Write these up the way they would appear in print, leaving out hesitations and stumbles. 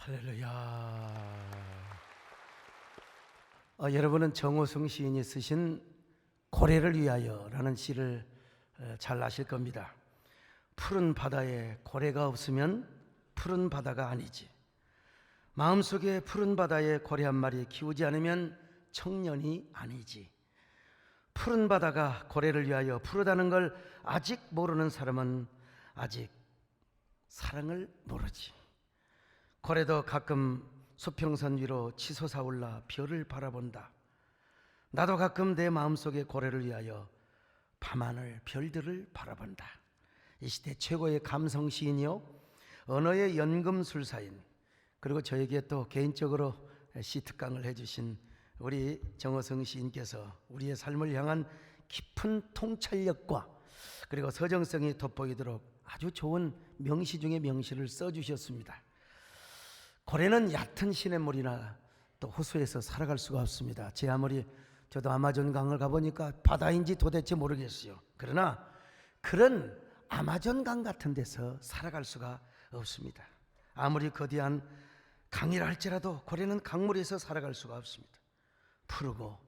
할렐루야. 여러분은 정호성 시인이 쓰신 고래를 위하여라는 시를 잘 아실 겁니다. 푸른 바다에 고래가 없으면 푸른 바다가 아니지. 마음속에 푸른 바다에 고래 한 마리 키우지 않으면 청년이 아니지. 푸른 바다가 고래를 위하여 푸르다는 걸 아직 모르는 사람은 아직 사랑을 모르지. 고래도 가끔 수평선 위로 치솟아 올라 별을 바라본다. 나도 가끔 내 마음속에 고래를 위하여 밤하늘 별들을 바라본다. 이 시대 최고의 감성 시인이요, 언어의 연금술사인, 그리고 저에게 또 개인적으로 시 특강을 해주신 우리 정호성 시인께서 우리의 삶을 향한 깊은 통찰력과 그리고 서정성이 돋보이도록 아주 좋은 명시 중에 명시를 써주셨습니다. 고래는 얕은 시냇물이나 또 호수에서 살아갈 수가 없습니다. 제 아무리 저도 아마존 강을 가보니까 바다인지 도대체 모르겠어요. 그러나 그런 아마존 강 같은 데서 살아갈 수가 없습니다. 아무리 거대한 강이라 할지라도 고래는 강물에서 살아갈 수가 없습니다. 푸르고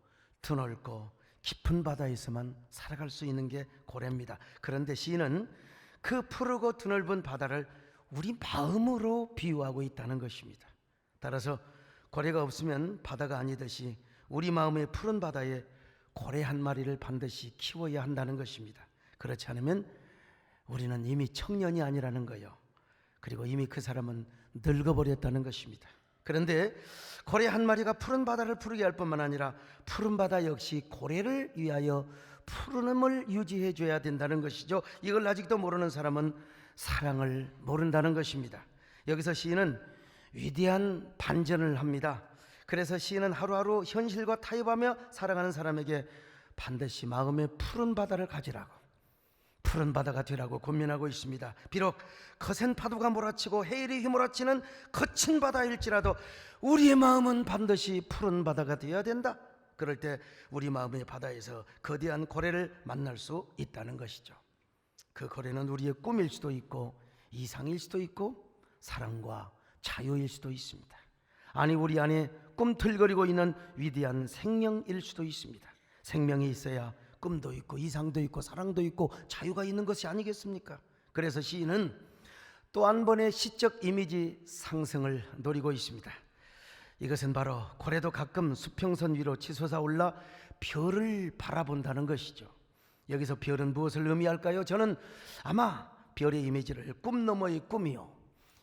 드넓고 깊은 바다에서만 살아갈 수 있는 게 고래입니다. 그런데 시인은 그 푸르고 드넓은 바다를 우리 마음으로 비유하고 있다는 것입니다. 따라서 고래가 없으면 바다가 아니듯이 우리 마음의 푸른 바다에 고래 한 마리를 반드시 키워야 한다는 것입니다. 그렇지 않으면 우리는 이미 청년이 아니라는 거예요. 그리고 이미 그 사람은 늙어버렸다는 것입니다. 그런데 고래 한 마리가 푸른 바다를 푸르게 할 뿐만 아니라 푸른 바다 역시 고래를 위하여 푸른음을 유지해 줘야 된다는 것이죠. 이걸 아직도 모르는 사람은 사랑을 모른다는 것입니다. 여기서 시인은 위대한 반전을 합니다. 그래서 시인은 하루하루 현실과 타협하며 살아가는 사람에게 반드시 마음의 푸른 바다를 가지라고, 푸른 바다가 되라고 고민하고 있습니다. 비록 거센 파도가 몰아치고 해일이 휘몰아치는 거친 바다일지라도 우리의 마음은 반드시 푸른 바다가 되어야 된다. 그럴 때 우리 마음의 바다에서 거대한 고래를 만날 수 있다는 것이죠. 그 고래는 우리의 꿈일 수도 있고 이상일 수도 있고 사랑과 자유일 수도 있습니다. 아니, 우리 안에 꿈틀거리고 있는 위대한 생명일 수도 있습니다. 생명이 있어야 꿈도 있고 이상도 있고 사랑도 있고 자유가 있는 것이 아니겠습니까? 그래서 시인은 또 한 번의 시적 이미지 상승을 노리고 있습니다. 이것은 바로 고래도 가끔 수평선 위로 치솟아 올라 별을 바라본다는 것이죠. 여기서 별은 무엇을 의미할까요? 저는 아마 별의 이미지를 꿈 너머의 꿈이요,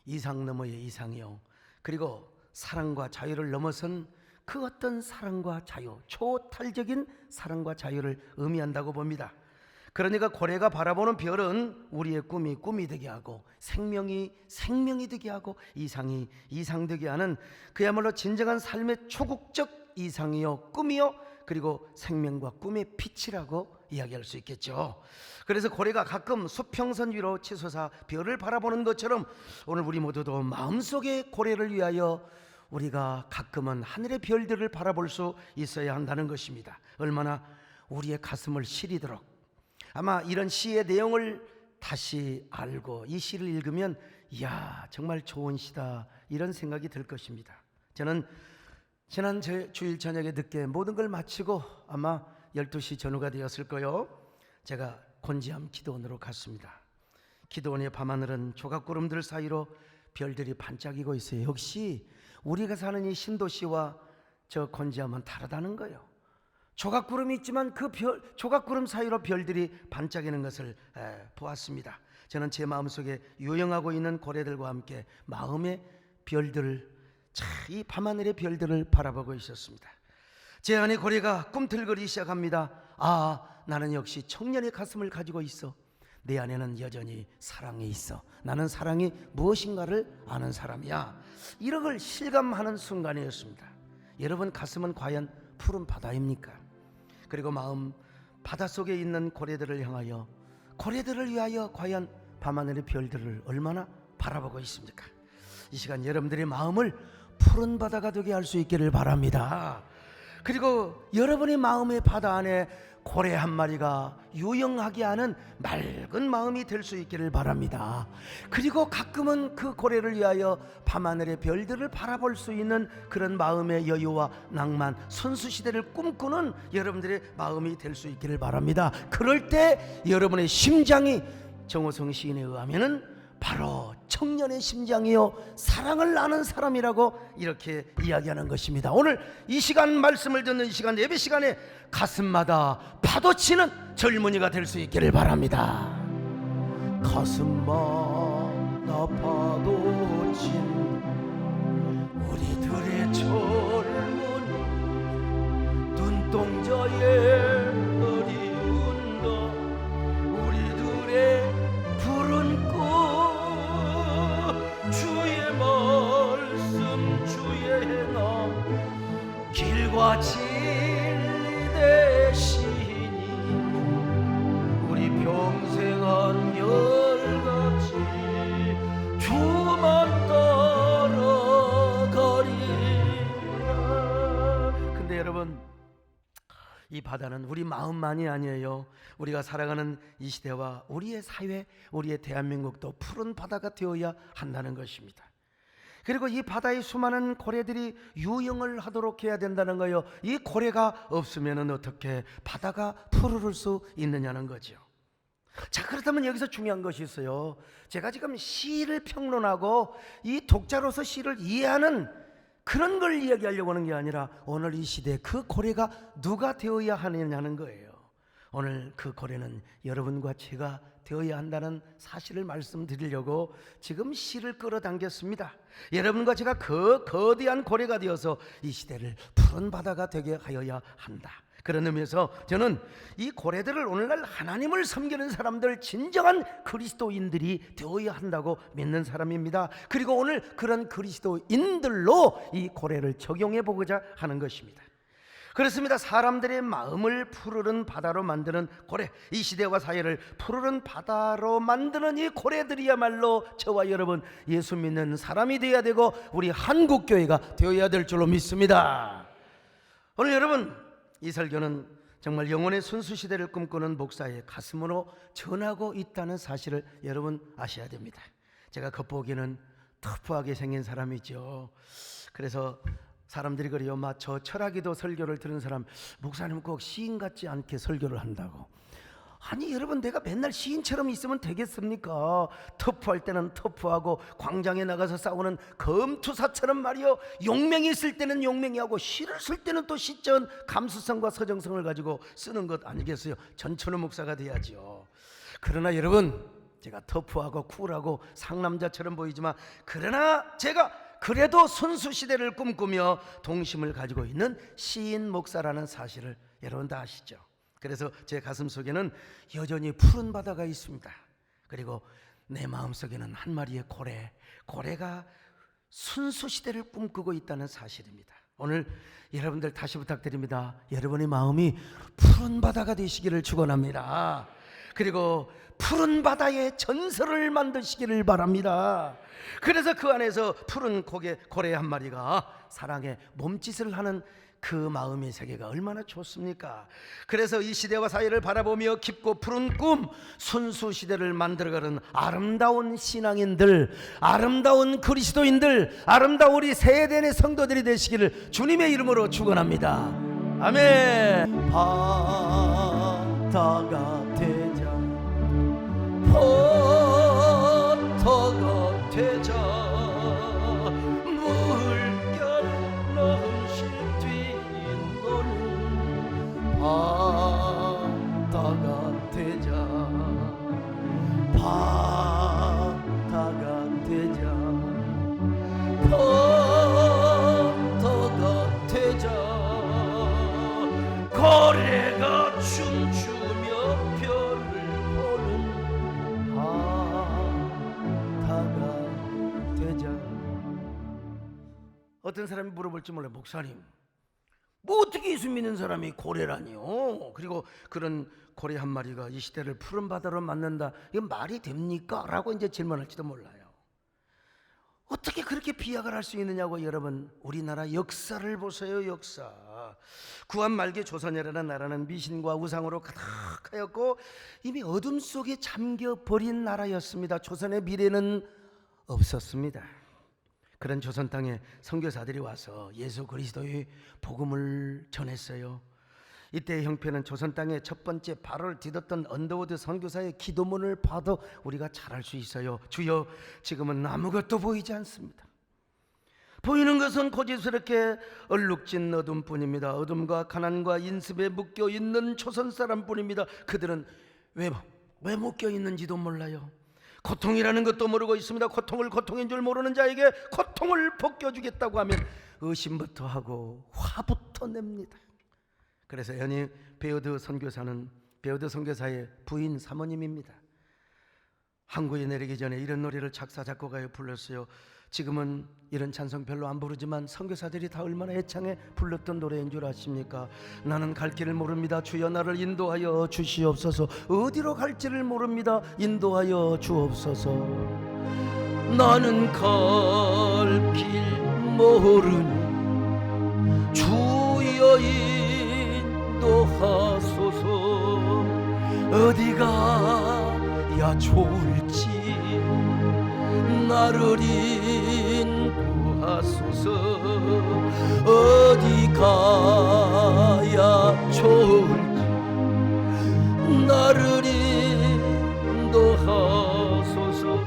이상 너머의 이상이요, 그리고 사랑과 자유를 넘어선 그 어떤 사랑과 자유, 초탈적인 사랑과 자유를 의미한다고 봅니다. 그러니까 고래가 바라보는 별은 우리의 꿈이 꿈이 되게 하고 생명이 생명이 되게 하고 이상이 이상 되게 하는 그야말로 진정한 삶의 초국적 이상이요, 꿈이요, 그리고 생명과 꿈의 빛이라고 이야기할 수 있겠죠. 그래서 고래가 가끔 수평선 위로 치솟아 별을 바라보는 것처럼 오늘 우리 모두도 마음속에 고래를 위하여 우리가 가끔은 하늘의 별들을 바라볼 수 있어야 한다는 것입니다. 얼마나 우리의 가슴을 시리도록. 아마 이런 시의 내용을 다시 알고 이 시를 읽으면 이야, 정말 좋은 시다, 이런 생각이 들 것입니다. 저는 지난 주일 저녁에 늦게 모든 걸 마치고 아마 12시 전후가 되었을 거요, 제가 곤지암 기도원으로 갔습니다. 기도원의 밤하늘은 조각구름들 사이로 별들이 반짝이고 있어요. 역시 우리가 사는 이 신도시와 저 곤지암은 다르다는 거예요. 조각구름이 있지만 그 조각구름 사이로 별들이 반짝이는 것을 보았습니다. 저는 제 마음속에 유영하고 있는 고래들과 함께 마음의 별들을, 이 밤하늘의 별들을 바라보고 있었습니다. 제 안에 고래가 꿈틀거리기 시작합니다. 아, 나는 역시 청년의 가슴을 가지고 있어. 내 안에는 여전히 사랑이 있어. 나는 사랑이 무엇인가를 아는 사람이야. 이런 걸 실감하는 순간이었습니다. 여러분 가슴은 과연 푸른 바다입니까? 그리고 마음 바닷속에 있는 고래들을 향하여, 고래들을 위하여 과연 밤하늘의 별들을 얼마나 바라보고 있습니까? 이 시간 여러분들의 마음을 푸른 바다가 되게 할 수 있기를 바랍니다. 그리고 여러분의 마음의 바다 안에 고래 한 마리가 유영하게 하는 맑은 마음이 될 수 있기를 바랍니다. 그리고 가끔은 그 고래를 위하여 밤하늘의 별들을 바라볼 수 있는 그런 마음의 여유와 낭만, 선수시대를 꿈꾸는 여러분들의 마음이 될 수 있기를 바랍니다. 그럴 때 여러분의 심장이 정호성 시인에 의하면은 바로 청년의 심장이요 사랑을 아는 사람이라고 이렇게 이야기하는 것입니다. 오늘 이 시간 말씀을 듣는 이 시간, 예배 시간에 가슴마다 파도치는 젊은이가 될 수 있기를 바랍니다. 가슴마다 파도친 우리들의 젊은 눈동자의 어리운 너, 우리들의 푸른 꽃, 주의 말씀 주의 행함, 길과 진리 되시니 우리 평생 한결같이 주만 따라가리라. 근데 여러분, 이 바다는 우리 마음만이 아니에요. 우리가 살아가는 이 시대와 우리의 사회, 우리의 대한민국도 푸른 바다가 되어야 한다는 것입니다. 그리고 이 바다의 수많은 고래들이 유영을 하도록 해야 된다는 거예요. 이 고래가 없으면 어떻게 바다가 푸르를 수 있느냐는 거죠. 자, 그렇다면 여기서 중요한 것이 있어요. 제가 지금 시를 평론하고 이 독자로서 시를 이해하는 그런 걸 이야기하려고 하는 게 아니라 오늘 이 시대에 그 고래가 누가 되어야 하느냐는 거예요. 오늘 그 고래는 여러분과 제가 되어야 한다는 사실을 말씀드리려고 지금 시를 끌어당겼습니다. 여러분과 제가 그 거대한 고래가 되어서 이 시대를 푸른 바다가 되게 하여야 한다. 그런 의미에서 저는 이 고래들을 오늘날 하나님을 섬기는 사람들, 진정한 그리스도인들이 되어야 한다고 믿는 사람입니다. 그리고 오늘 그런 그리스도인들로 이 고래를 적용해 보고자 하는 것입니다. 그렇습니다. 사람들의 마음을 푸르른 바다로 만드는 고래, 이 시대와 사회를 푸르른 바다로 만드는 이 고래들이야말로 저와 여러분 예수 믿는 사람이 되어야 되고 우리 한국교회가 되어야 될 줄로 믿습니다. 오늘 여러분, 이 설교는 정말 영혼의 순수시대를 꿈꾸는 목사의 가슴으로 전하고 있다는 사실을 여러분 아셔야 됩니다. 제가 겉보기에는 터프하게 생긴 사람이죠. 그래서 사람들이 그래요. 저 철학기도 설교를 들은 사람, 목사님 꼭 시인 같지 않게 설교를 한다고. 아니 여러분, 내가 맨날 시인처럼 있으면 되겠습니까? 터프할 때는 터프하고 광장에 나가서 싸우는 검투사처럼 말이요, 용맹이 있을 때는 용맹이 하고 시를 쓸 때는 또 시전 감수성과 서정성을 가지고 쓰는 것 아니겠어요? 전천후 목사가 돼야죠. 그러나 여러분, 제가 터프하고 쿨하고 상남자처럼 보이지만 그러나 제가 그래도 순수시대를 꿈꾸며 동심을 가지고 있는 시인 목사라는 사실을 여러분 다 아시죠? 그래서 제 가슴 속에는 여전히 푸른 바다가 있습니다. 그리고 내 마음속에는 한 마리의 고래가 순수시대를 꿈꾸고 있다는 사실입니다. 오늘 여러분들 다시 부탁드립니다. 여러분의 마음이 푸른 바다가 되시기를 축원합니다. 그리고 푸른 바다의 전설을 만드시기를 바랍니다. 그래서 그 안에서 푸른 고래 한 마리가 사랑의 몸짓을 하는 그 마음의 세계가 얼마나 좋습니까? 그래서 이 시대와 사회를 바라보며 깊고 푸른 꿈, 순수시대를 만들어가는 아름다운 신앙인들, 아름다운 그리스도인들, 아름다운 우리 세대의 성도들이 되시기를 주님의 이름으로 축원합니다. 아멘. 바다가 되자, 바다가 되자, 물결 넘실 뛰는 바다가 되자, 바다가 되자, 바다가 되자, 고래가 춤추며 별을 보는 바다가 되자. 어떤 사람이 물어볼지 몰라요. 목사님, 뭐 어떻게 예수 믿는 사람이 고래라니요? 그리고 그런 고래 한 마리가 이 시대를 푸른 바다로 만든다, 이건 말이 됩니까? 라고 이제 질문할지도 몰라요. 어떻게 그렇게 비약을 할 수 있느냐고. 여러분, 우리나라 역사를 보세요. 역사. 구한 말기 조선이라는 나라는 미신과 우상으로 가득하였고 이미 어둠 속에 잠겨버린 나라였습니다. 조선의 미래는 없었습니다. 그런 조선 땅에 선교사들이 와서 예수 그리스도의 복음을 전했어요. 이때의 형편은 조선 땅에 첫 번째 발을 디뎠던 언더우드 선교사의 기도문을 봐도 우리가 잘 알 수 있어요. 주여, 지금은 아무것도 보이지 않습니다. 보이는 것은 고집스럽게 얼룩진 어둠뿐입니다. 어둠과 가난과 인습에 묶여 있는 조선 사람뿐입니다. 그들은 왜 묶여 있는지도 몰라요. 고통이라는 것도 모르고 있습니다. 고통을 고통인 줄 모르는 자에게 고통을 벗겨주겠다고 하면 의심부터 하고 화부터 냅니다. 그래서 연희 베어드 선교사의 부인 사모님입니다. 항구에 내리기 전에 이런 노래를 작사 작곡하여 불렀어요. 지금은 이런 찬송 별로 안 부르지만 선교사들이 다 얼마나 애창해 불렀던 노래인 줄 아십니까? 나는 갈 길을 모릅니다. 주여 나를 인도하여 주시옵소서. 어디로 갈지를 모릅니다. 인도하여 주옵소서. 나는 갈 길 모르니 주여 인도하소서. 어디가 야 좋을지 나를 인도하소서. 어디 가야 좋을지 나를 인도하소서.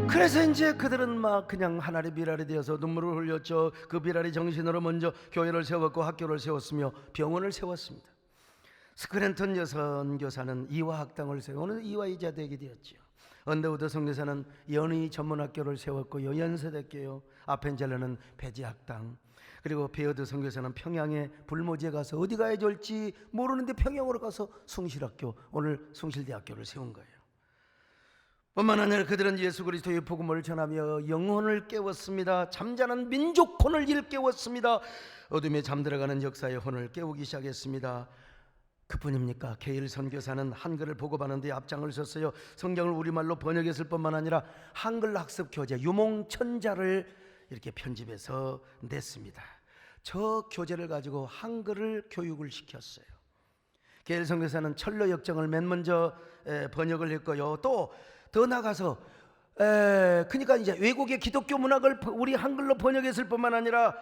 그래서 이제 그들은 막 그냥 하나의 미랄이 되어서 눈물을 흘렸죠. 그 미랄이 정신으로 먼저 교회를 세웠고 학교를 세웠으며 병원을 세웠습니다. 스크랜턴 여선교사는 이화학당을 세우는 이화이자 되게 되었죠. 언더우드 선교사는 연의 전문학교를 세웠고요. 연세대교요. 아펜젤러는 배지학당. 그리고 베어드 선교사는 평양에 불모지에 가서 어디 가야 좋을지 모르는데 평양으로 가서 숭실학교, 오늘 숭실대학교를 세운 거예요. 뿐만 아니라 그들은 예수 그리스도의 복음을 전하며 영혼을 깨웠습니다. 잠자는 민족혼을 일깨웠습니다. 어둠에 잠들어가는 역사의 혼을 깨우기 시작했습니다. 그뿐입니까? 게일 선교사는 한글을 보급하는 데 앞장을 섰어요. 성경을 우리말로 번역했을 뿐만 아니라 한글 학습 교재 유몽천자를 이렇게 편집해서 냈습니다. 저 교재를 가지고 한글을 교육을 시켰어요. 게일 선교사는 철로 역정을 맨 먼저 번역을 했고요. 또 더 나가서 그러니까 이제 외국의 기독교 문학을 우리 한글로 번역했을 뿐만 아니라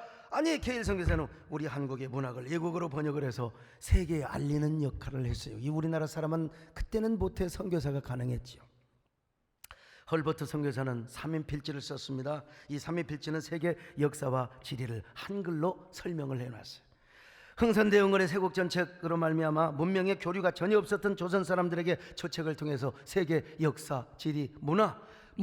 게일 선교사는 우리 한국의 문학을 외국어로 번역을 해서 세계에 알리는 역할을 했어요. 이 우리나라 사람은 그때는 못해 선교사가 가능했지요. 헐버트 선교사는 삼인필지를 썼습니다. 이 삼인필지는 세계 역사와 지리를 한글로 설명을 해놨어요. 흥선대원군의 세국전책으로 말미암아 문명의 교류가 전혀 없었던 조선 사람들에게 저 책을 통해서 세계 역사, 지리, 문화,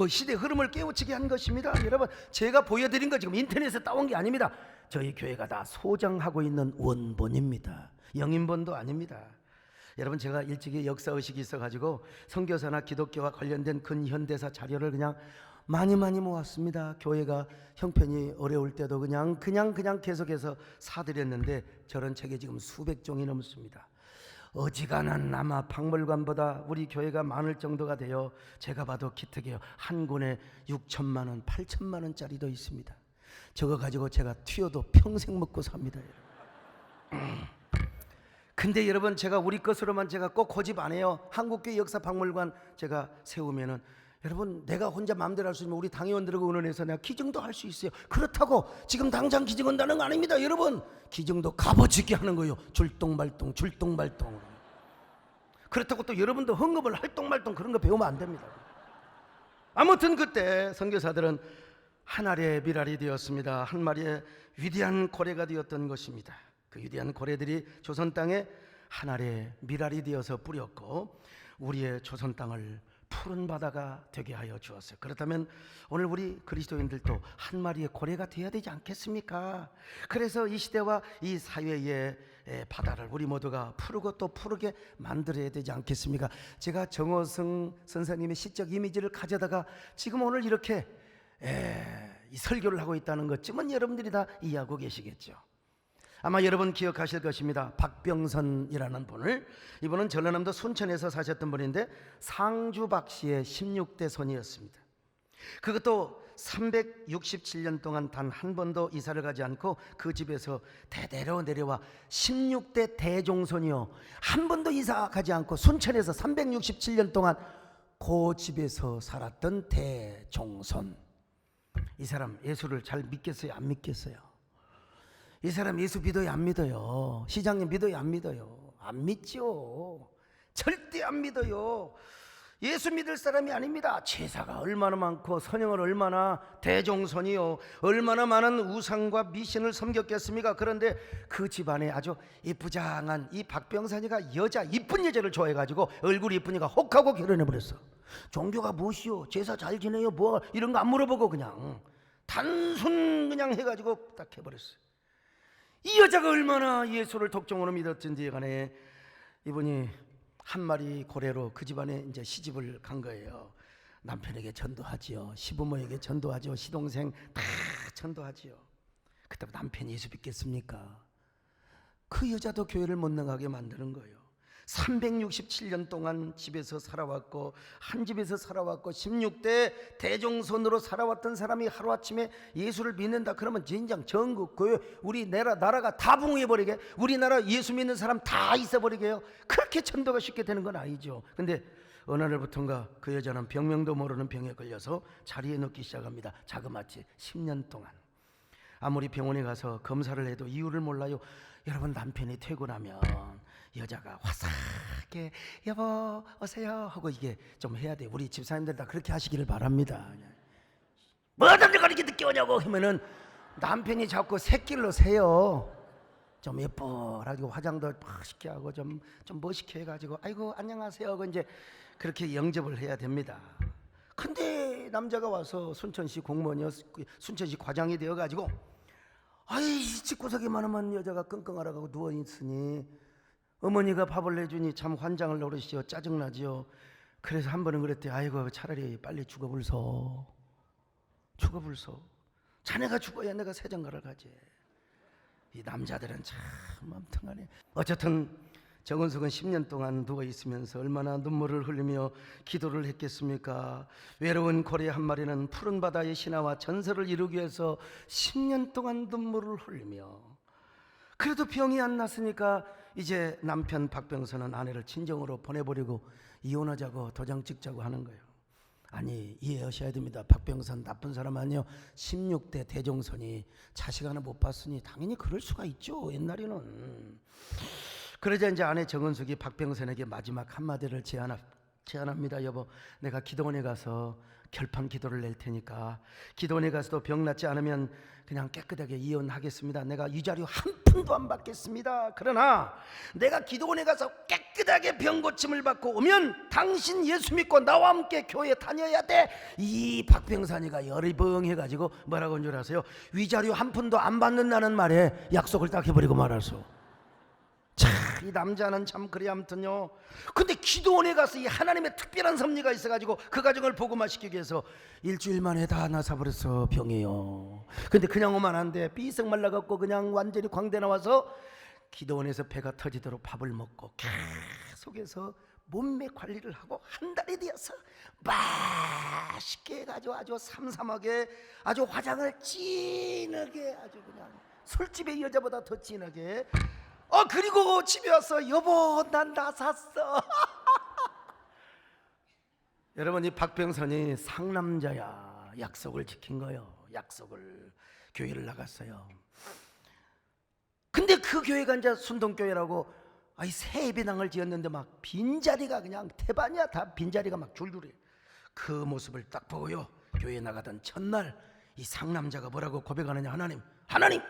시대 흐름을 깨우치게 한 것입니다. 여러분, 제가 보여드린 거 지금 인터넷에 따온 게 아닙니다. 저희 교회가 다 소장하고 있는 원본입니다. 영인본도 아닙니다. 여러분, 제가 일찍이 역사의식이 있어가지고 선교사나 기독교와 관련된 근현대사 자료를 그냥 많이 모았습니다. 교회가 형편이 어려울 때도 그냥 계속해서 사드렸는데 저런 책이 지금 수백 종이 넘습니다. 어지간한 아마 박물관보다 우리 교회가 많을 정도가 되어 제가 봐도 기특해요. 한 권에 6천만 원, 8천만 원짜리도 있습니다. 저거 가지고 제가 튀어도 평생 먹고 삽니다. 근데 여러분, 제가 우리 것으로만 제가 꼭 고집 안 해요. 한국교회 역사박물관 제가 세우면은 여러분, 내가 혼자 마음대로 할 수 있으면 우리 당회원들하고 의논해서 내가 기증도 할 수 있어요. 그렇다고 지금 당장 기증한다는 거 아닙니다. 여러분, 기증도 값어치게 하는 거예요. 줄동발동. 그렇다고 또 여러분도 헌금을 할동말동 그런 거 배우면 안 됩니다. 아무튼 그때 선교사들은 한 알의 미랄이 되었습니다. 한 마리의 위대한 고래가 되었던 것입니다. 그 위대한 고래들이 조선 땅에 한 알의 미랄이 되어서 뿌렸고 우리의 조선 땅을 푸른 바다가 되게 하여 주었어요. 그렇다면 오늘 우리 그리스도인들도 한 마리의 고래가 되어야 되지 않겠습니까? 그래서 이 시대와 이 사회의 바다를 우리 모두가 푸르고 또 푸르게 만들어야 되지 않겠습니까? 제가 정호성 선생님의 시적 이미지를 가져다가 지금 오늘 이렇게 이 설교를 하고 있다는 것쯤은 여러분들이 다 이해하고 계시겠죠. 아마 여러분 기억하실 것입니다. 박병선이라는 분을, 이분은 전라남도 순천에서 사셨던 분인데 상주박 씨의 16대 손이었습니다. 그것도 367년 동안 단 한 번도 이사를 가지 않고 그 집에서 대대로 내려와 16대 대종손이요, 한 번도 이사 가지 않고 순천에서 367년 동안 그 집에서 살았던 대종손. 이 사람 예수를 잘 믿겠어요, 안 믿겠어요? 이 사람 예수 믿어요, 안 믿어요? 시장님 믿어요, 안 믿어요? 안 믿죠. 절대 안 믿어요. 예수 믿을 사람이 아닙니다. 제사가 얼마나 많고 선영을 얼마나 대종손이요, 얼마나 많은 우상과 미신을 섬겼겠습니까? 그런데 그 집안에 아주 이쁘장한 이 박병선이가 이쁜 여자를 좋아해가지고 얼굴이 이쁘니까 혹하고 결혼해버렸어. 종교가 무엇이요? 제사 잘 지내요? 뭐 이런 거 안 물어보고 그냥 단순 그냥 해가지고 딱 해버렸어요. 이 여자가 얼마나 예수를 독종으로 믿었든지 간에 이분이 한 마리 고래로 그 집안에 이제 시집을 간 거예요. 남편에게 전도하지요, 시부모에게 전도하지요, 시동생 다 전도하지요. 그때 남편이 예수 믿겠습니까? 그 여자도 교회를 못 나가게 만드는 거예요. 367년 동안 집에서 살아왔고 한 집에서 살아왔고 16대 대종손으로 살아왔던 사람이 하루아침에 예수를 믿는다 그러면 진정 전국 교회 우리 나라가 다 붕괴해버리게, 우리나라 예수 믿는 사람 다 있어버리게요. 그렇게 전도가 쉽게 되는 건 아니죠. 근데 어느 날부턴가 그 여자는 병명도 모르는 병에 걸려서 자리에 눕기 시작합니다. 자그마치 10년 동안. 아무리 병원에 가서 검사를 해도 이유를 몰라요. 여러분, 남편이 퇴근하면 여자가 화사하게 여보 오세요 하고 이게 좀 해야 돼. 우리 집사님들 다 그렇게 하시기를 바랍니다. 뭐든 내가 이렇게 늦게 오냐고 하면은 남편이 자꾸 새길로 새요. 좀 예뻐가지고 화장도 멋있게 하고 좀 멋있게 해가지고 아이고 안녕하세요 하고 이제 그렇게 영접을 해야 됩니다. 근데 남자가 와서 순천시 공무원이요, 순천시 과장이 되어가지고 아이 집구석에 많으면 여자가 끙끙 앓아가고 누워있으니 어머니가 밥을 내주니 참 환장을 노릇이요, 짜증나지요. 그래서 한 번은 그랬대. 아이고 차라리 빨리 죽어불소. 자네가 죽어야 내가 새장가를 가지. 이 남자들은 참 맘통하네. 어쨌든 정은석은 10년 동안 누워있으면서 얼마나 눈물을 흘리며 기도를 했겠습니까? 외로운 고래 한 마리는 푸른 바다의 신화와 전설을 이루기 위해서 10년 동안 눈물을 흘리며, 그래도 병이 안 났으니까 이제 남편 박병선은 아내를 친정으로 보내버리고 이혼하자고 도장 찍자고 하는 거예요. 아니 이해하셔야 됩니다. 박병선 나쁜 사람 아니요. 16대 대종손이 자식 하나 못 봤으니 당연히 그럴 수가 있죠, 옛날에는. 그러자 이제 아내 정은숙이 박병선에게 마지막 한마디를 제안합니다. 여보, 내가 기도원에 가서 결판 기도를 낼 테니까 기도원에 가서도 병 낫지 않으면 그냥 깨끗하게 이혼하겠습니다. 내가 위자료 한 푼도 안 받겠습니다. 그러나 내가 기도원에 가서 깨끗하게 병 고침을 받고 오면 당신 예수 믿고 나와 함께 교회 다녀야 돼. 이 박병선이가 열이 벙해가지고 뭐라고 한 줄 아세요? 위자료 한 푼도 안 받는다는 말에 약속을 딱 해버리고 말았어. 참, 이 남자는 참 그래. 아무튼요. 근데 기도원에 가서 이 하나님의 특별한 섭리가 있어가지고 그 가정을 복음화시키기 위해서 일주일 만에 다 나사버렸어, 병이요. 근데 그냥 오면 안 돼. 삐썩 말라갖고 그냥 완전히 광대 나와서 기도원에서 배가 터지도록 밥을 먹고 계속해서 몸매 관리를 하고 한 달이 되어서 맛있게 해가지고 아주 삼삼하게 아주 화장을 진하게 아주 그냥 술집의 여자보다 더 진하게. 그리고 집에 와서 여보 난 나섰어. 여러분, 이 박병선이 상남자야. 약속을 지킨 거예요. 약속을. 교회를 나갔어요. 근데 그 교회가 이제 순동교회라고 새 예배당을 지었는데 막 빈자리가 그냥 태반이야. 다 빈자리가 막 줄줄이. 그 모습을 딱 보고요, 교회에 나가던 첫날 이 상남자가 뭐라고 고백하느냐. 하나님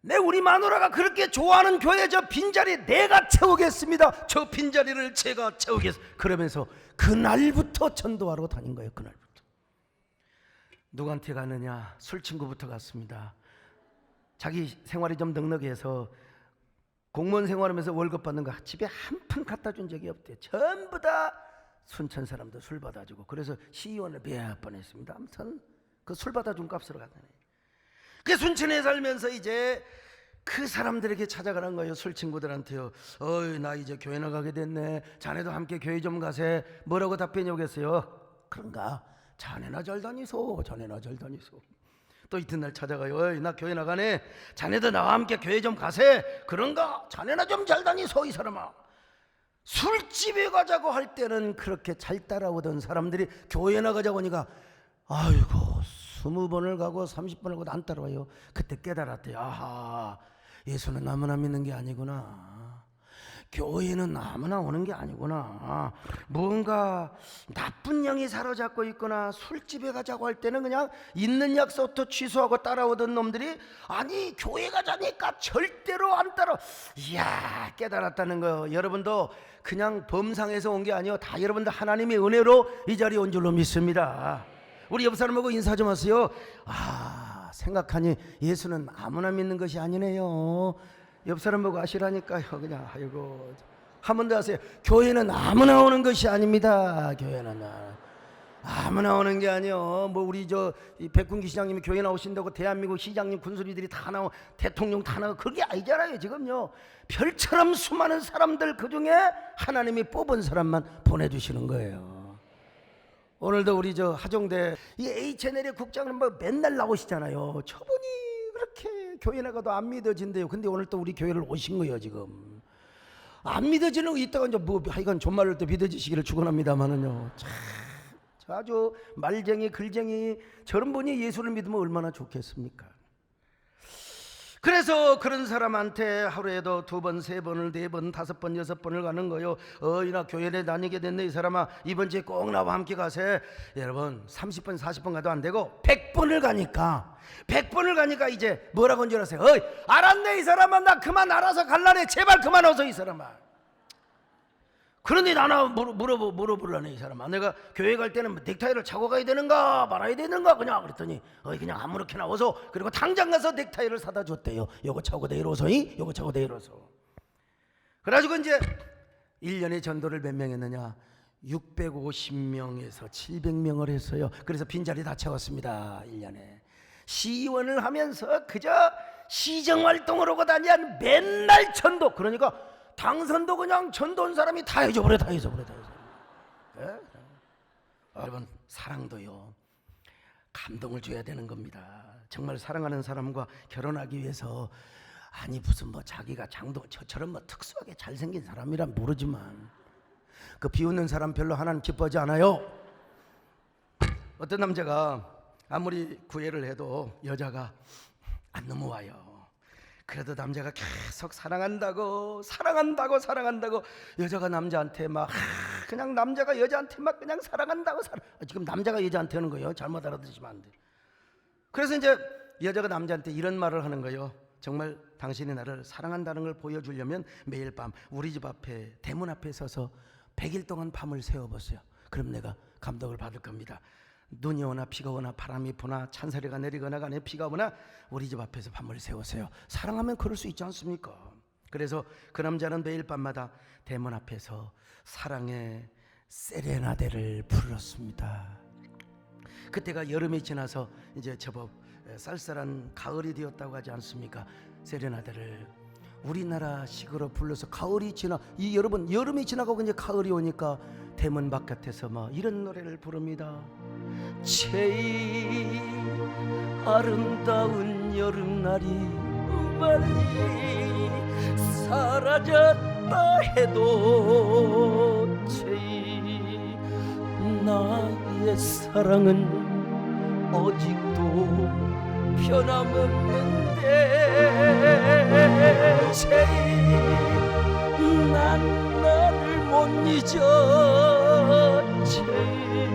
내 우리 마누라가 그렇게 좋아하는 교회 저 빈자리 내가 채우겠습니다. 저 빈자리를 제가 채우겠습니다. 그러면서 그날부터 전도하러 다닌 거예요. 그날부터. 누구한테 가느냐? 술친구부터 갔습니다. 자기 생활이 좀 넉넉해서 공무원 생활하면서 월급 받는 거 집에 한 푼 갖다 준 적이 없대요. 전부 다 순천 사람도 술 받아주고. 그래서 시의원을 몇 번 했습니다. 아무튼 그 술 받아준 값으로 갔다네. 그 순천에 살면서 이제 그 사람들에게 찾아가는 거예요. 술 친구들한테요. 나 이제 교회 나가게 됐네. 자네도 함께 교회 좀 가세. 뭐라고 답변이 오겠어요? 그런가? 자네나 잘 다니소, 자네나 잘 다니소. 또 이튿날 찾아가요. 어이, 나 교회 나가네. 자네도 나와 함께 교회 좀 가세. 그런가? 자네나 좀 잘 다니소 이 사람아. 술집에 가자고 할 때는 그렇게 잘 따라오던 사람들이 교회 나가자고 하니까 아이고 20번을 가고 30번을 가도 안 따라와요. 그때 깨달았대요. 아하, 예수는 아무나 믿는 게 아니구나. 교회는 아무나 오는 게 아니구나. 뭔가 나쁜 영이 사로잡고 있거나 술집에 가자고 할 때는 그냥 있는 약속도 취소하고 따라오던 놈들이 아니 교회 가자니까 절대로 안 따라. 이야, 깨달았다는 거. 여러분도 그냥 범상에서 온 게 아니요, 다 여러분들 하나님의 은혜로 이 자리에 온 줄로 믿습니다. 우리 옆 사람하고 인사 좀 하세요. 아, 생각하니 예수는 아무나 믿는 것이 아니네요. 옆 사람 보고 아시라니까요. 그냥 아이고, 한 번 더 하세요. 교회는 아무나 오는 것이 아닙니다. 교회는 아무나 오는 게 아니요. 뭐 우리 백군기 시장님이 교회 나오신다고 대한민국 시장님 군수리들이 다 나오, 대통령 다 나오고 그게 아니잖아요. 지금요, 별처럼 수많은 사람들 그 중에 하나님이 뽑은 사람만 보내주시는 거예요. 오늘도 우리 하종대 이 H채널의 국장은 뭐 맨날 나오시잖아요. 저분이 그렇게 교회 나가도 안 믿어진대요. 근데 오늘 또 우리 교회를 오신 거예요. 지금 안 믿어지는 거 있다가 이제 뭐 하여간 존말로 또 믿어지시기를 축원합니다만은요. 참 아주 말쟁이 글쟁이 저런 분이 예수를 믿으면 얼마나 좋겠습니까? 그래서 그런 사람한테 하루에도 2번, 3번을 4번, 5번, 6번을 가는 거요. 나 교회에 다니게 됐네. 이 사람아, 이번 주에 꼭 나와 함께 가세. 여러분 30번, 40번 가도 안 되고 100번을 가니까 이제 뭐라고 한 줄 아세요? 알았네 이 사람아, 나 그만 알아서 갈라네. 제발 그만 와서 이 사람아. 그런데 나나 물어보려네 이 사람아. 내가 교회 갈 때는 넥타이를 차고 가야 되는가 말아야 되는가 그냥 그랬더니 그냥 아무렇게나 와서, 그리고 당장 가서 넥타이를 사다 줬대요. 요거 차고 내려오소, 요거 차고 내려오소. 그래가지고 이제 1년에 전도를 몇 명 했느냐, 650명에서 700명을 했어요. 그래서 빈자리 다 채웠습니다. 1년에 시의원을 하면서 그저 시정활동을 하고 다니한 맨날 전도. 그러니까 당선도 그냥 전도 온 사람이 다 해줘버려. 네? 여러분, 사랑도요 감동을 줘야 되는 겁니다. 정말 사랑하는 사람과 결혼하기 위해서, 아니 무슨 뭐 자기가 저처럼 뭐 특수하게 잘생긴 사람이란 모르지만 그 비웃는 사람 별로 하나님 기뻐하지 않아요. 어떤 남자가 아무리 구애를 해도 여자가 안 넘어와요. 그래도 남자가 계속 사랑한다고 여자가 남자한테 막 그냥 남자가 여자한테 막 그냥 사랑한다고 지금 남자가 여자한테 하는 거예요. 잘못 알아들으시면 안 돼요. 그래서 이제 여자가 남자한테 이런 말을 하는 거예요. 정말 당신이 나를 사랑한다는 걸 보여주려면 매일 밤 우리 집 앞에 대문 앞에 서서 100일 동안 밤을 새워보세요. 그럼 내가 감동을 받을 겁니다. 눈이 오나 비가 오나 바람이 부나 찬사리가 내리거나 간에 비가 오나 우리 집 앞에서 밤을 새우세요. 사랑하면 그럴 수 있지 않습니까? 그래서 그 남자는 매일 밤마다 대문 앞에서 사랑의 세레나데를 불렀습니다. 그때가 여름이 지나서 이제 제법 쌀쌀한 가을이 되었다고 하지 않습니까? 세레나데를 우리나라식으로 불러서 가을이 지나, 여러분 여름이 지나가고 이제 가을이 오니까 대문 바깥에서 막 이런 노래를 부릅니다. 제일 아름다운 여름날이 빨리 사라졌다 해도 제일 나의 사랑은 어직도 변함없는데 제일 난 너를 못 잊어 제일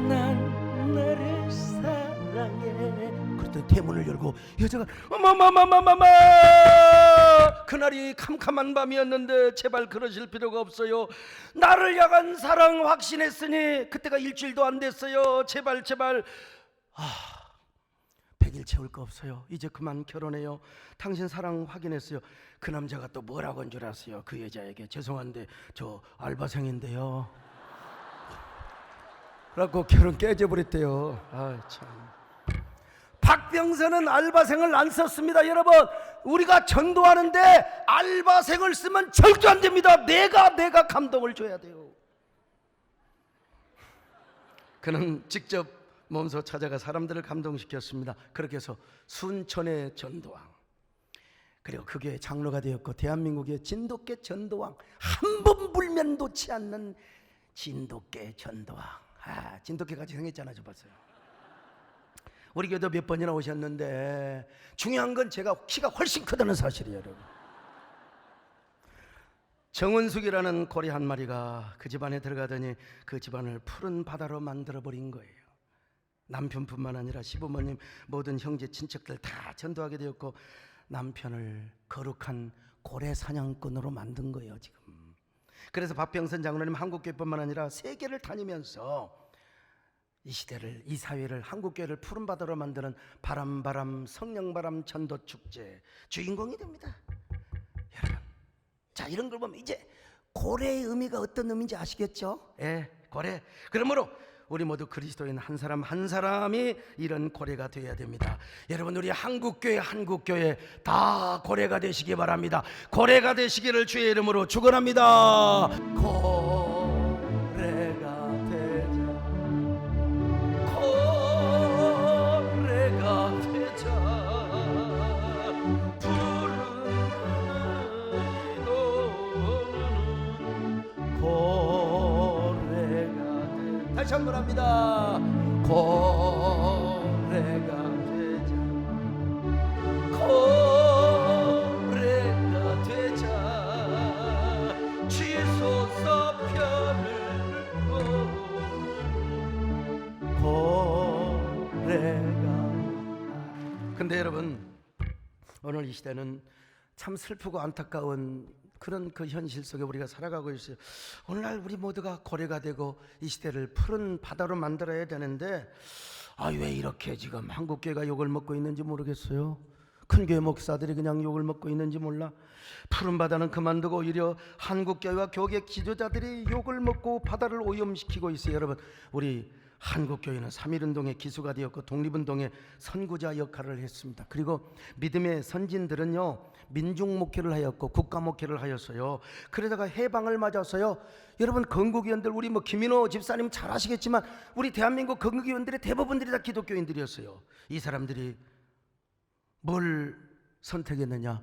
난 너를 사랑해. 그랬더니 대문을 열고 여자가 어마마마마마마, 그날이 캄캄한 밤이었는데 제발 그러실 필요가 없어요. 나를 향한 사랑 확신했으니 그때가 일주일도 안 됐어요. 제발 100일 채울 거 없어요. 이제 그만 결혼해요. 당신 사랑 확인했어요. 그 남자가 또 뭐라고 한 줄 아세요? 그 여자에게 죄송한데 저 알바생인데요. 그래갖고 결혼 깨져버렸대요. 아 참. 박병선은 알바생을 안 썼습니다. 여러분, 우리가 전도하는데 알바생을 쓰면 절대 안 됩니다. 내가 감동을 줘야 돼요. 그는 직접 몸소 찾아가 사람들을 감동시켰습니다. 그렇게 해서 순천의 전도왕, 그리고 그 교회 장로가 되었고 대한민국의 진돗개 전도왕, 한 번 불면 놓지 않는 진돗개 전도왕. 진돗개같이 생겼잖아, 저 봤어요. 우리 교회도 몇 번이나 오셨는데 중요한 건 제가 키가 훨씬 크다는 사실이에요, 여러분. 정은숙이라는 고래 한 마리가 그 집안에 들어가더니 그 집안을 푸른 바다로 만들어버린 거예요. 남편뿐만 아니라 시부모님, 모든 형제 친척들 다 전도하게 되었고 남편을 거룩한 고래 사냥꾼으로 만든 거예요, 지금. 그래서 박병선 장로님 한국교회뿐만 아니라 세계를 다니면서 이 시대를, 이 사회를, 한국교회를 푸른 바다로 만드는 바람 성령바람 전도축제 주인공이 됩니다. 여러분, 자, 이런 걸 보면 이제 고래의 의미가 어떤 의미인지 아시겠죠? 예, 고래. 그러므로 우리 모두 그리스도인 한 사람 한 사람이 이런 고래가 되어야 됩니다. 여러분, 우리 한국교회 다 고래가 되시기 바랍니다. 고래가 되시기를 주의 이름으로 축원합니다. 고래가 되자, 고래가 되자, 푸른 너는 고래가 되자. 다시 한번 합니다. 고래가 되자, 고래가 되자, 치소서 편을 고래가. 근데 여러분, 오늘 이 시대는 참 슬프고 안타까운 그런 그 현실 속에 우리가 살아가고 있어요. 오늘날 우리 모두가 고래가 되고 이 시대를 푸른 바다로 만들어야 되는데 왜 이렇게 지금 한국교회가 욕을 먹고 있는지 모르겠어요. 큰 교회 목사들이 그냥 욕을 먹고 있는지 몰라. 푸른 바다는 그만두고 오히려 한국교회와 교계 지도자들이 욕을 먹고 바다를 오염시키고 있어요. 여러분, 우리 한국교회는 3.1운동의 기수가 되었고 독립운동의 선구자 역할을 했습니다. 그리고 믿음의 선진들은요, 민중 목회를 하였고 국가 목회를 하였어요. 그러다가 해방을 맞아서요, 여러분 건국위원들, 우리 김인호 집사님 잘 아시겠지만 우리 대한민국 건국위원들의 대부분들이 다 기독교인들이었어요. 이 사람들이 뭘 선택했느냐?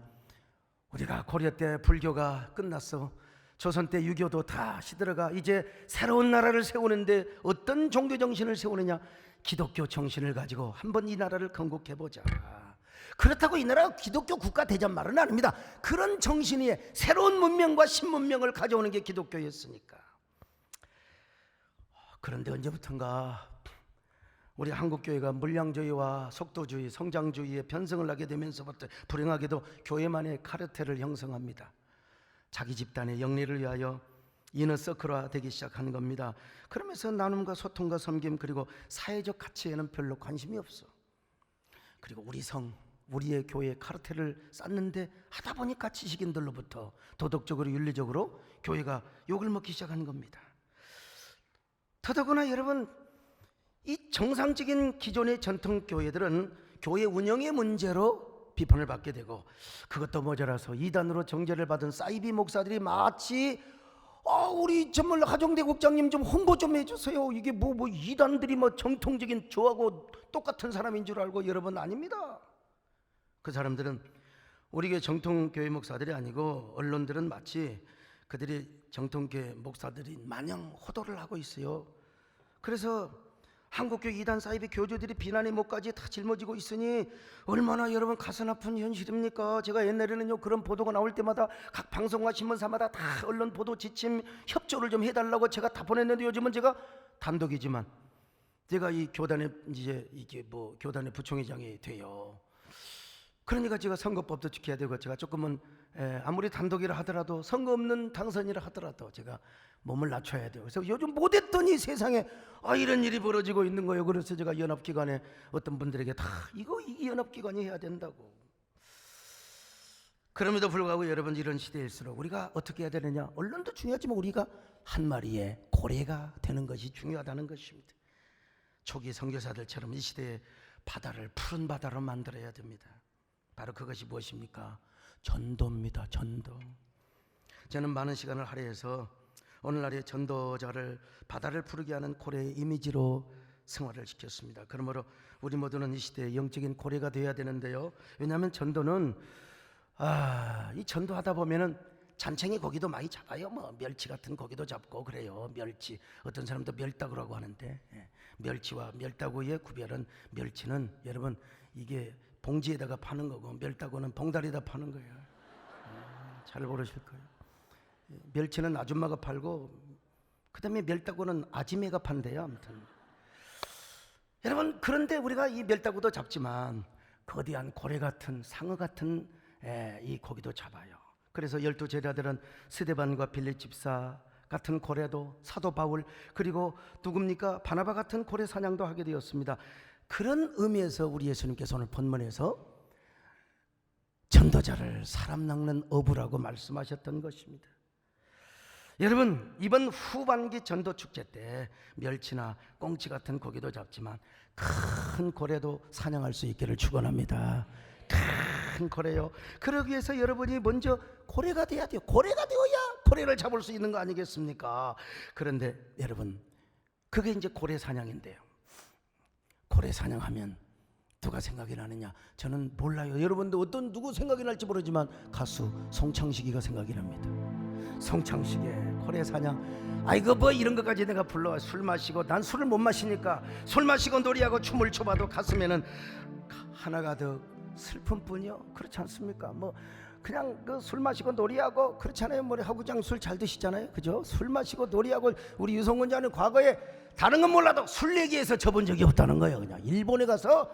우리가 고려 때 불교가 끝났어, 조선 때 유교도 다 시들어가 이제 새로운 나라를 세우는데 어떤 종교 정신을 세우느냐? 기독교 정신을 가지고 한번 이 나라를 건국해보자. 그렇다고 이 나라가 기독교 국가 되잔 말은 아닙니다. 그런 정신이 새로운 문명과 신문명을 가져오는 게 기독교였으니까. 그런데 언제부턴가 우리 한국교회가 물량주의와 속도주의, 성장주의에 편성을 하게 되면서부터 불행하게도 교회만의 카르텔을 형성합니다. 자기 집단의 영리를 위하여 이너서클화 되기 시작한 겁니다. 그러면서 나눔과 소통과 섬김, 그리고 사회적 가치에는 별로 관심이 없어. 그리고 우리의 교회 카르텔을 쌓는데 하다 보니까 지식인들로부터 도덕적으로 윤리적으로 교회가 욕을 먹기 시작한 겁니다. 더더구나 여러분, 이 정상적인 기존의 전통 교회들은 교회 운영의 문제로 비판을 받게 되고, 그것도 모자라서 이단으로 정죄를 받은 사이비 목사들이 마치 우리 정말 하정대국장님 좀 홍보 좀 해주세요, 이게 이단들이 정통적인 저하고 똑같은 사람인 줄 알고. 여러분, 아닙니다. 그 사람들은 우리 교회 정통교회 목사들이 아니고 언론들은 마치 그들이 정통교회 목사들이 마냥 호도를 하고 있어요. 그래서 한국교회 이단 사이비 교주들이 비난의 목까지 다 짊어지고 있으니 얼마나 여러분 가슴 아픈 현실입니까? 제가 옛날에는요, 그런 보도가 나올 때마다 각 방송과 신문사마다 다 언론 보도 지침 협조를 좀 해달라고 제가 다 보냈는데, 요즘은 제가 단독이지만 제가 이 교단의 교단의 부총회장이 돼요. 그러니까 제가 선거법도 지켜야 되고, 제가 조금은 아무리 단독이라 하더라도 선거 없는 당선이라 하더라도 제가 몸을 낮춰야 돼요. 그래서 요즘 못했더니 세상에 이런 일이 벌어지고 있는 거예요. 그래서 제가 연합기관에 어떤 분들에게 다 이 연합기관이 해야 된다고. 그럼에도 불구하고 여러분, 이런 시대일수록 우리가 어떻게 해야 되느냐? 언론도 중요하지만 우리가 한 마리의 고래가 되는 것이 중요하다는 것입니다. 초기 선교사들처럼 이 시대의 바다를 푸른 바다로 만들어야 됩니다. 바로 그것이 무엇입니까? 전도입니다. 전도. 저는 많은 시간을 할애해서 오늘날의 전도자를 바다를 푸르게 하는 고래의 이미지로 승화를 시켰습니다. 그러므로 우리 모두는 이 시대의 영적인 고래가 되어야 되는데요. 왜냐하면 전도는 이 전도하다 보면은 잔챙이 고기도 많이 잡아요. 뭐 멸치 같은 고기도 잡고 그래요. 멸치, 어떤 사람도 멸따구라고 하는데, 멸치와 멸따구의 구별은, 멸치는 여러분 이게 봉지에다가 파는 거고, 멸따구는 봉다리에다 파는 거예요. 잘 모르실 거예요. 멸치는 아줌마가 팔고, 그 다음에 멸따구는 아지매가 판대요. 아무튼 여러분, 그런데 우리가 이 멸따구도 잡지만 거대한 고래 같은, 상어 같은 이 고기도 잡아요. 그래서 12제자들은 스데반과 빌립 집사 같은 고래도, 사도 바울, 그리고 누굽니까? 바나바 같은 고래 사냥도 하게 되었습니다. 그런 의미에서 우리 예수님께서 오늘 본문에서 전도자를 사람 낚는 어부라고 말씀하셨던 것입니다. 여러분, 이번 후반기 전도 축제 때 멸치나 꽁치 같은 고기도 잡지만 큰 고래도 사냥할 수 있기를 축원합니다. 큰 고래요. 그러기 위해서 여러분이 먼저 고래가 돼야 돼요. 고래가 되어야 고래를 잡을 수 있는 거 아니겠습니까? 그런데 여러분, 그게 이제 고래 사냥인데요. 고래 사냥하면 누가 생각이 나느냐? 저는 몰라요. 여러분도 어떤 누구 생각이 날지 모르지만 가수 송창식이가 생각이 납니다. 송창식의 고래 사냥. 아이고 뭐 이런 것까지 내가 불러와. 술 마시고, 난 술을 못 마시니까 술 마시고 놀이하고 춤을 춰봐도 가슴에는 하나가 더 슬픔뿐이요. 그렇지 않습니까? 뭐 그냥 그 술 마시고 놀이하고 그렇잖아요. 뭐 하구장 술 잘 드시잖아요, 그죠? 술 마시고 놀이하고. 우리 유성군 자는 과거에 다른 건 몰라도 술 얘기해서 접은 적이 없다는 거예요. 그냥 일본에 가서,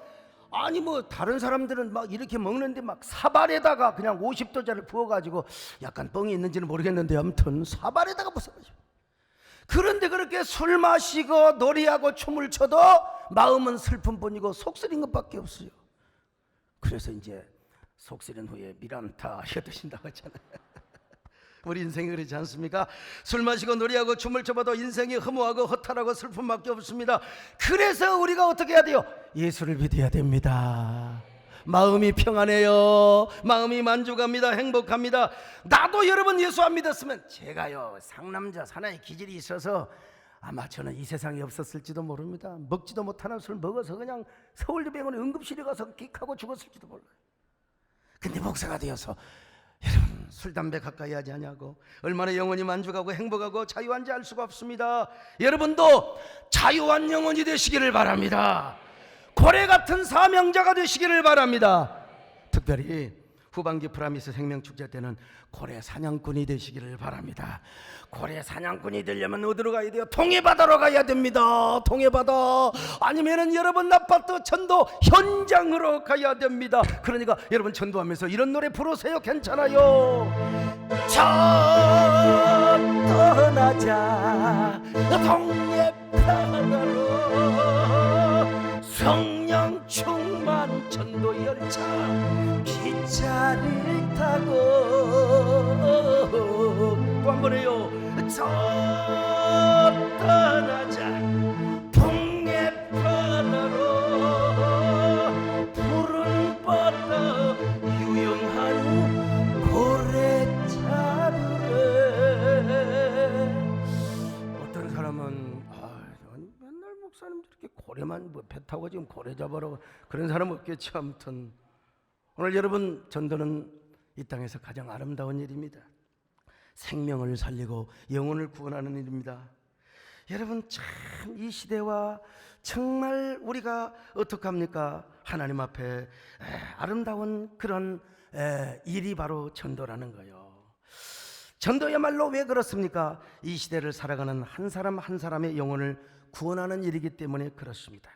아니 뭐 다른 사람들은 막 이렇게 먹는데 막 사발에다가 그냥 50도짜리를 부어가지고, 약간 뻥이 있는지는 모르겠는데 아무튼 사발에다가 부숴가지고, 그런데 그렇게 술 마시고 놀이하고 춤을 춰도 마음은 슬픔뿐이고 속쓰린 것밖에 없어요. 그래서 이제 속쓰린 후에 미란타 해드신다고 하잖아요. 우리 인생이 그렇지 않습니까? 술 마시고 놀이하고 춤을 춰봐도 인생이 허무하고 허탈하고 슬픔밖에 없습니다. 그래서 우리가 어떻게 해야 돼요? 예수를 믿어야 됩니다. 마음이 평안해요. 마음이 만족합니다. 행복합니다. 나도 여러분 예수 안 믿었으면, 제가요 상남자 사나이 기질이 있어서 아마 저는 이 세상에 없었을지도 모릅니다. 먹지도 못하는 술 먹어서 그냥 서울대병원에 응급실에 가서 끽하고 죽었을지도 몰라요. 근데 목사가 되어서 여러분 술 담배 가까이 하지 않냐고, 얼마나 영혼이 만족하고 행복하고 자유한지 알 수가 없습니다. 여러분도 자유한 영혼이 되시기를 바랍니다. 고래 같은 사명자가 되시기를 바랍니다. 특별히 후반기 프라미스 생명축제 때는 고래 사냥꾼이 되시기를 바랍니다. 고래 사냥꾼이 되려면 어디로 가야 돼요? 동해바다로 가야 됩니다. 동해바다, 아니면은 여러분 아파트 전도 현장으로 가야 됩니다. 그러니까 여러분 전도하면서 이런 노래 부르세요. 괜찮아요. 저 떠나자 동해바다로, 성령 충만 전도 열차 기차를 타고, 또 한 번 해요. 저 떠나자 동해바다로, 푸른 바다 유영한 고래차를. 어떤 사람은 맨날 목사님들 이렇게 고래만 배 타고 지금 고래 잡으러, 그런 사람 없겠죠. 아무튼 오늘 여러분 전도는 이 땅에서 가장 아름다운 일입니다. 생명을 살리고 영혼을 구원하는 일입니다. 여러분 참 이 시대와 정말 우리가 어떡합니까? 하나님 앞에 아름다운 그런 일이 바로 전도라는 거예요. 전도야말로 왜 그렇습니까? 이 시대를 살아가는 한 사람 한 사람의 영혼을 구원하는 일이기 때문에 그렇습니다.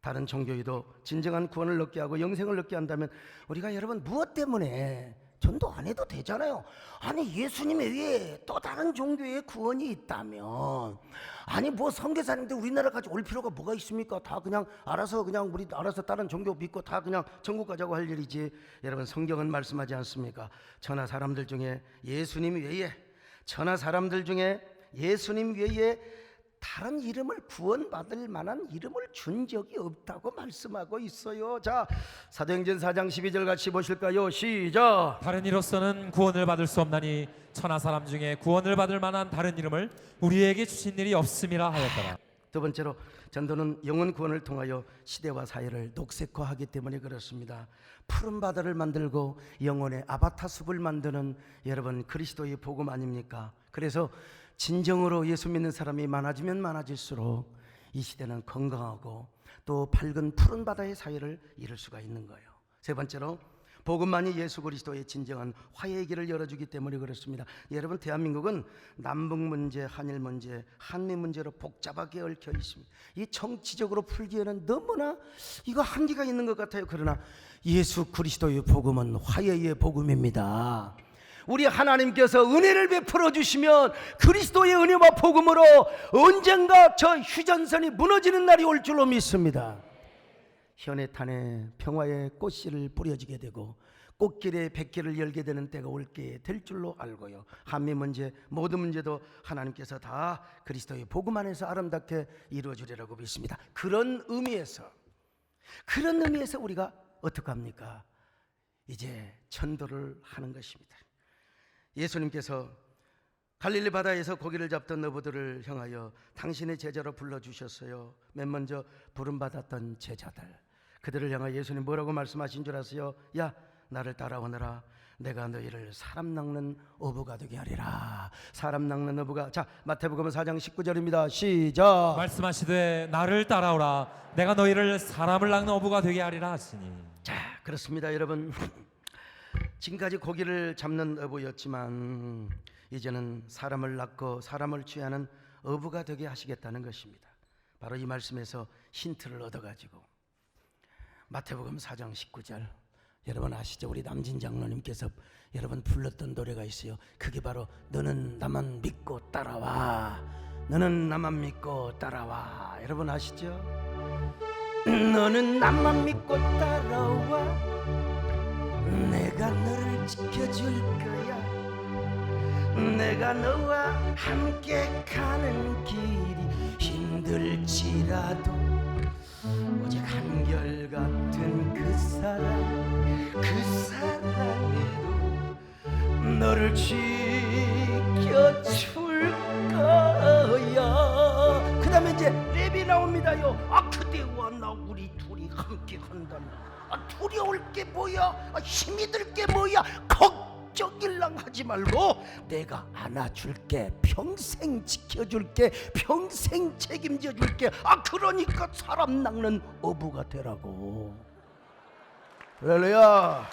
다른 종교에도 진정한 구원을 얻게 하고 영생을 얻게 한다면 우리가 여러분 무엇 때문에 전도 안 해도 되잖아요. 아니 예수님 외에 또 다른 종교에 구원이 있다면, 아니 뭐 선교사님들 우리나라까지 올 필요가 뭐가 있습니까? 다 그냥 알아서 그냥 우리 알아서 다른 종교 믿고 다 그냥 천국 가자고 할 일이지. 여러분 성경은 말씀하지 않습니까? 천하 사람들 중에 예수님 외에, 천하 사람들 중에 예수님 외에 다른 이름을 구원받을 만한 이름을 준 적이 없다고 말씀하고 있어요. 자, 사도행전 4장 12절 같이 보실까요? 시작. 다른 이로서는 구원을 받을 수 없나니 천하 사람 중에 구원을 받을 만한 다른 이름을 우리에게 주신 일이 없음이라 하였더라. 두 번째로 전도는 영혼 구원을 통하여 시대와 사회를 녹색화하기 때문에 그렇습니다. 푸른 바다를 만들고 영혼의 아바타 숲을 만드는 여러분 그리스도의 복음 아닙니까? 그래서 진정으로 예수 믿는 사람이 많아지면 많아질수록 이 시대는 건강하고 또 밝은 푸른 바다의 사회를 이룰 수가 있는 거예요. 세 번째로 복음만이 예수 그리스도의 진정한 화해의 길을 열어주기 때문에 그렇습니다. 여러분 대한민국은 남북 문제, 한일 문제, 한미 문제로 복잡하게 얽혀 있습니다. 이 정치적으로 풀기에는 너무나 이거 한계가 있는 것 같아요. 그러나 예수 그리스도의 복음은 화해의 복음입니다. 우리 하나님께서 은혜를 베풀어 주시면 그리스도의 은혜와 복음으로 언젠가 저 휴전선이 무너지는 날이 올 줄로 믿습니다. 현의 탄에 평화의 꽃씨를 뿌려지게 되고 꽃길에 백길을 열게 되는 때가 올게 될 줄로 알고요. 한미 문제 모든 문제도 하나님께서 다 그리스도의 복음 안에서 아름답게 이루어주리라고 믿습니다. 그런 의미에서 우리가 어떻게 합니까? 이제 전도를 하는 것입니다. 예수님께서 갈릴리 바다에서 고기를 잡던 어부들을 향하여 당신의 제자로 불러주셨어요. 맨 먼저 부름받았던 제자들, 그들을 향하여 예수님 뭐라고 말씀하신 줄 아세요? 야, 나를 따라오너라. 내가 너희를 사람 낚는 어부가 되게 하리라. 사람 낚는 어부가. 자, 마태복음 4장 19절입니다. 시작. 말씀하시되 나를 따라오라. 내가 너희를 사람을 낚는 어부가 되게 하리라 하시니. 자, 그렇습니다 여러분. 지금까지 고기를 잡는 어부였지만 이제는 사람을 낚고 사람을 취하는 어부가 되게 하시겠다는 것입니다. 바로 이 말씀에서 힌트를 얻어가지고 마태복음 4장 19절 여러분 아시죠? 우리 남진 장로님께서 여러분 불렀던 노래가 있어요. 그게 바로 너는 나만 믿고 따라와. 너는 나만 믿고 따라와. 여러분 아시죠? 너는 나만 믿고 따라와. 내가 너를 지켜줄 거야. 내가 너와 함께 가는 길이 힘들지라도 오직 한결같은 그 사랑으로 너를 지켜줄 거야. 그 다음에 이제 랩이 나옵니다요. 아 그대와 나 우리 둘이 함께 한다면 두려울 게 뭐야? 힘이 들 게 뭐야? 걱정일랑 하지 말고 내가 안아줄게. 평생 지켜줄게. 평생 책임져줄게. 그러니까 사람 낚는 어부가 되라고. 할렐루야.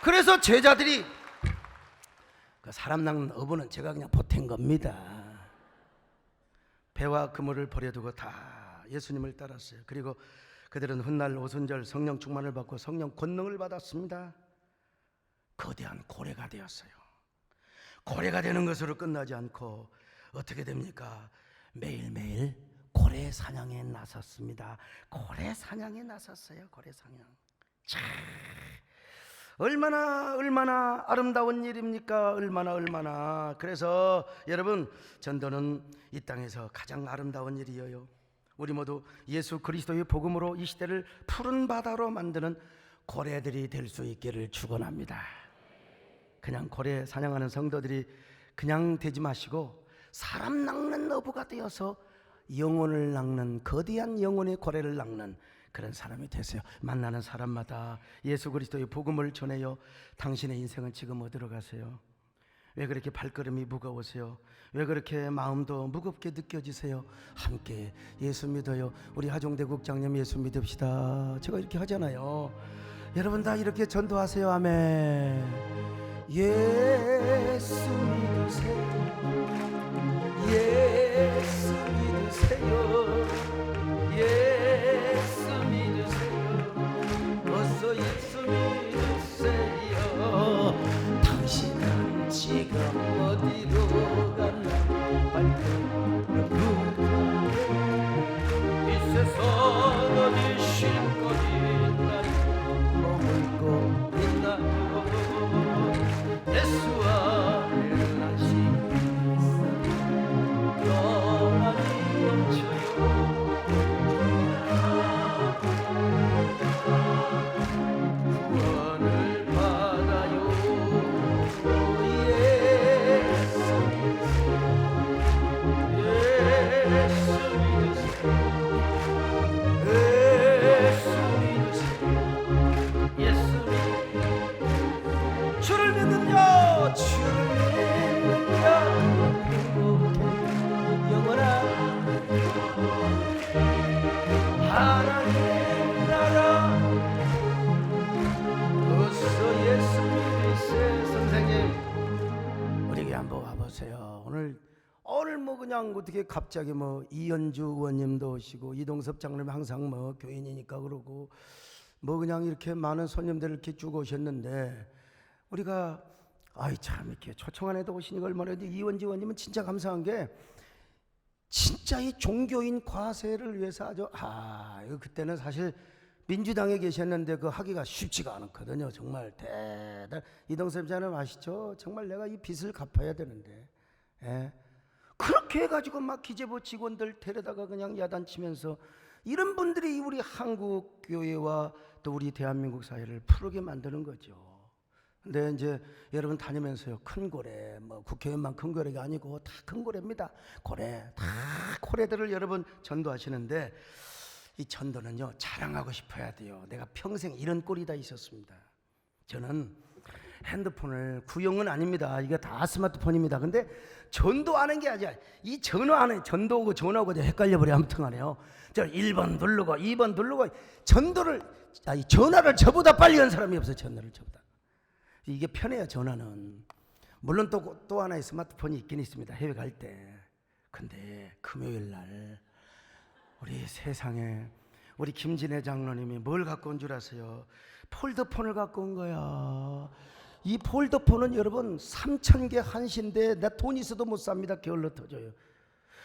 그래서 제자들이 그 사람 낚는 어부는 제가 그냥 보탠 겁니다. 배와 그물을 버려두고 다 예수님을 따랐어요. 그리고 그들은 훗날 오순절 성령 충만을 받고 성령 권능을 받았습니다. 거대한 고래가 되었어요. 고래가 되는 것으로 끝나지 않고 어떻게 됩니까? 매일매일 고래 사냥에 나섰습니다. 고래 사냥에 나섰어요. 고래 사냥. 참 얼마나 아름다운 일입니까? 얼마나. 그래서 여러분 전도는 이 땅에서 가장 아름다운 일이에요. 우리 모두 예수 그리스도의 복음으로 이 시대를 푸른 바다로 만드는 고래들이 될 수 있기를 축원합니다. 그냥 고래 사냥하는 성도들이 그냥 되지 마시고 사람 낚는 어부가 되어서 영혼을 낚는 거대한 영혼의 고래를 낚는 그런 사람이 되세요. 만나는 사람마다 예수 그리스도의 복음을 전해요. 당신의 인생은 지금 어디로 가세요? 왜 그렇게 발걸음이 무거우세요? 왜 그렇게 마음도 무겁게 느껴지세요? 함께 예수 믿어요. 우리 하종대 국장님 예수 믿읍시다. 제가 이렇게 하잖아요. 여러분 다 이렇게 전도하세요. 아멘. 예수 믿으세요. 예수 믿으세요. 예수 믿으세요. 어서 예수 믿으세요. 당신은 지금 어디로 가나 이 세상 어디 쉴 곳 있나요? 머물 곳 있나요? 예수와 relation 보세요. 오늘 뭐 그냥 어떻게 갑자기 뭐 이현주 의원님도 오시고 이동섭 장로님 항상 뭐 교인이니까 그러고 뭐 그냥 이렇게 많은 손님들을 이렇게 쭉 오셨는데 우리가 아이 참 이렇게 초청한 애도 오시니까 얼마나 이현주 의원님은 진짜 감사한 게 진짜 이 종교인 과세를 위해서 아주 이거 그때는 사실 민주당에 계셨는데 그 하기가 쉽지가 않았거든요. 정말 대단. 이동섭 장로님 아시죠? 정말 내가 이 빚을 갚아야 되는데 그렇게 해가지고 막 기재부 직원들 데려다가 그냥 야단치면서 이런 분들이 우리 한국 교회와 또 우리 대한민국 사회를 푸르게 만드는 거죠. 근데 이제 여러분 다니면서요, 큰 고래, 뭐 국회의원만 큰 고래가 아니고 다 큰 고래입니다. 고래, 다 고래들을 여러분 전도하시는데 이 전도는요 자랑하고 싶어야 돼요. 내가 평생 이런 꼴이 다 있었습니다. 저는 핸드폰을 구형은 아닙니다. 이게 다 스마트폰입니다. 근데 전도하는 게 아니라 이 전화하는 전도하고 전화하고 헷갈려버려. 아무튼 간에요. 저 1번 누르고 2번 누르고 전화를 저보다 빨리 한 사람이 없어요. 전화를 저보다. 이게 편해요. 전화는. 물론 또 하나의 스마트폰이 있긴 있습니다. 해외 갈 때. 근데 금요일 날 우리 세상에 우리 김진애 장로님이 뭘 갖고 온 줄 아세요? 폴더폰을 갖고 온 거야. 이 폴더폰은 여러분 3,000개 한시인데 나 돈 있어도 못 삽니다. 게을러 터져요.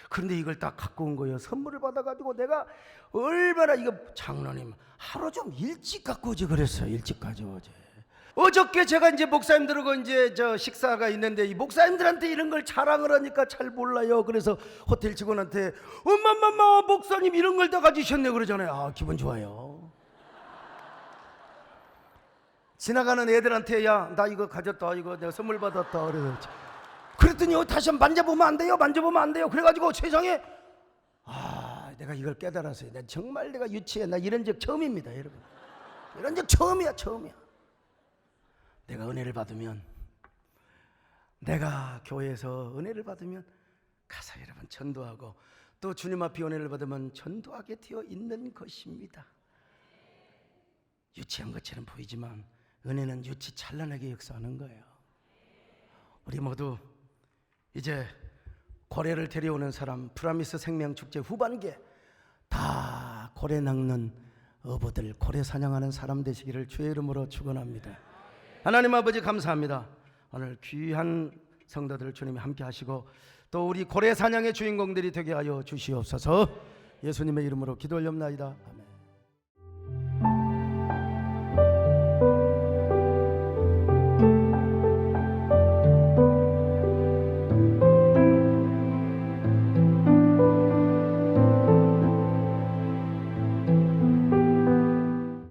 그런데 이걸 딱 갖고 온 거예요. 선물을 받아가지고 내가 얼마나 이거 장로님 하루 좀 일찍 갖고 오지 그랬어요. 일찍 가져오지. 어저께 제가 이제 목사님들하고 이제 저 식사가 있는데 이 목사님들한테 이런 걸 자랑을 하니까 잘 몰라요. 그래서 호텔 직원한테 엄마마마 목사님 이런 걸 다 가지셨네 그러잖아요. 기분 좋아요. 지나가는 애들한테 야 나 이거 가졌다, 이거 내가 선물 받았다 그랬더니 다시 한번 만져보면 안 돼요, 만져보면 안 돼요. 그래가지고 세상에 내가 이걸 깨달았어요. 정말 내가 유치해. 나 이런 적 처음입니다, 여러분. 이런 적 처음이야. 내가 은혜를 받으면, 내가 교회에서 은혜를 받으면 가서 여러분 전도하고 또 주님 앞에 은혜를 받으면 전도하게 되어 있는 것입니다. 유치한 것처럼 보이지만 은혜는 유치 찬란하게 역사하는 거예요. 우리 모두 이제 고래를 데려오는 사람, 프라미스 생명축제 후반기에 다 고래 낚는 어부들, 고래 사냥하는 사람 되시기를 주의 이름으로 축원합니다. 하나님 아버지 감사합니다. 오늘 귀한 성도들 주님이 함께 하시고 또 우리 고래 사냥의 주인공들이 되게 하여 주시옵소서. 예수님의 이름으로 기도 올렸나이다. 아멘.